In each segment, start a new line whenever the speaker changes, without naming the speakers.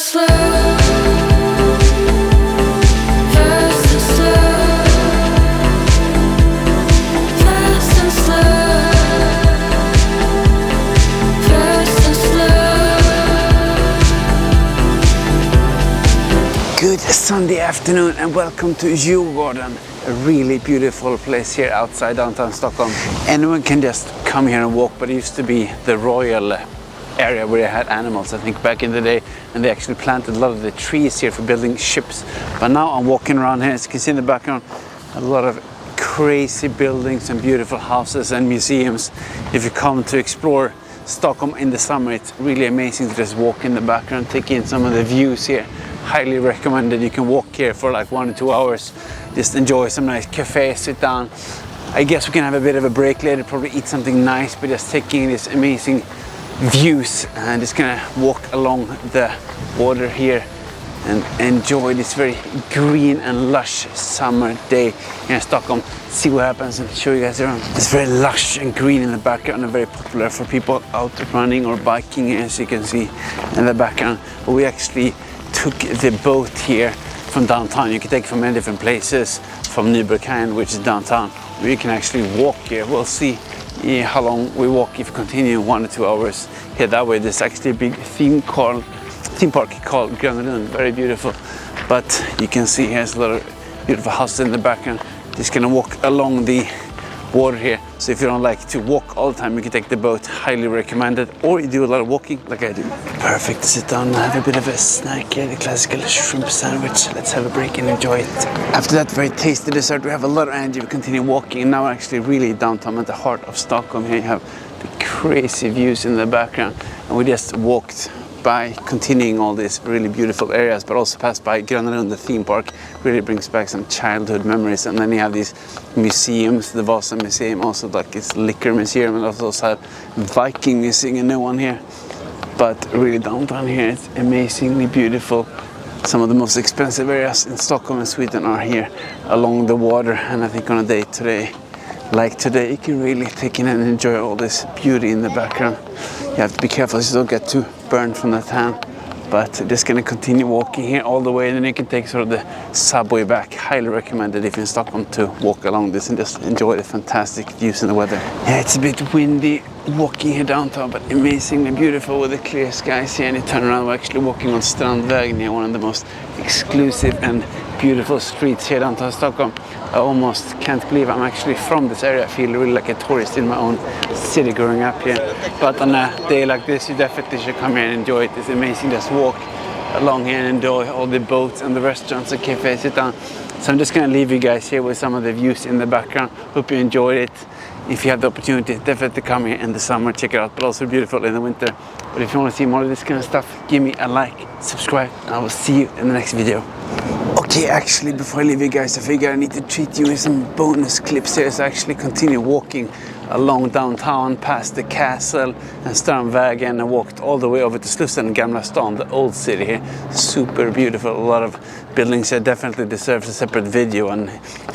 slow, fast and slow, fast and slow, fast and slow.
Good Sunday afternoon and welcome to Djurgården, a really beautiful place here outside downtown Stockholm. Anyone can just come here and walk, but it used to be the royal area where they had animals, I think, back in the day, and they actually planted a lot of the trees here for building ships. But now I'm walking around here, as you can see in the background, a lot of crazy buildings and beautiful houses and museums. If you come to explore Stockholm in the summer, it's really amazing to just walk in the background, take in some of the views here. Highly recommended. You can walk here for like 1 or 2 hours, just enjoy some nice cafe, sit down. I guess we can have a bit of a break later, probably eat something nice, but just taking this amazing views and just gonna walk along the water here and enjoy this very green and lush summer day here in Stockholm. See what happens and show you guys around. It's very lush and green in the background and very popular for people out running or biking, as you can see in the background. But we actually took the boat here from downtown. You can take it from many different places, from Nybergkajen, which is downtown. We can actually walk here. We'll see how long we walk if we continue 1 or 2 hours here that way. There's actually a big theme park called Grönlund, very beautiful. But you can see here's a lot of beautiful houses in the background. Just gonna walk along the water here. So if you don't like to walk all the time, you can take the boat. Highly recommended. Or you do a lot of walking like I do. Perfect to sit down and have a bit of a snack here, the classical shrimp sandwich. Let's have a break and enjoy it. After that very tasty dessert, we have a lot of energy. We continue walking, and now we're actually really downtown at the heart of Stockholm. Here you have the crazy views in the background, and we just walked by continuing all these really beautiful areas, but also passed by Grönlund, the theme park. Really brings back some childhood memories. And then you have these museums, the Vasa Museum, also like this liquor museum, and also have Viking museum, a new one here. But really downtown here, it's amazingly beautiful. Some of the most expensive areas in Stockholm and Sweden are here along the water, and I think on a day today, like today, you can really take in and enjoy all this beauty in the background. You have to be careful so you don't get too burned from the tan. But just gonna continue walking here all the way, and then you can take sort of the subway back. Highly recommended if you're in Stockholm to walk along this and just enjoy the fantastic views and the weather. Yeah, it's a bit windy walking here downtown, but amazingly beautiful with the clear skies here. And you turn around, we're actually walking on Strandvägen here, one of the most exclusive and beautiful streets here downtown Stockholm. I almost can't believe I'm actually from this area. I feel really like a tourist in my own city growing up here. But on a day like this, you definitely should come here and enjoy it. It's amazing. Just walk along here and enjoy all the boats and the restaurants and cafes. Sit down. So I'm just going to leave you guys here with some of the views in the background. Hope you enjoyed it. If you have the opportunity, definitely come here in the summer, check it out. But also beautiful in the winter. But if you want to see more of this kind of stuff, give me a like, subscribe, and I will see you in the next video. Okay, actually, before I leave you guys, I figure I need to treat you with some bonus clips here. So I actually continue walking along downtown past the castle and Strandvägen and walked all the way over to Slussen, Gamla stan, the old city here. Super beautiful, a lot of buildings here. Definitely deserves a separate video, and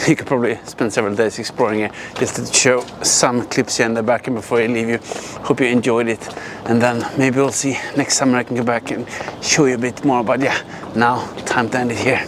you could probably spend several days exploring it. Just to show some clips here in the back and before I leave you. Hope you enjoyed it, and then maybe we'll see next summer I can go back and show you a bit more. But yeah, now time to end it here.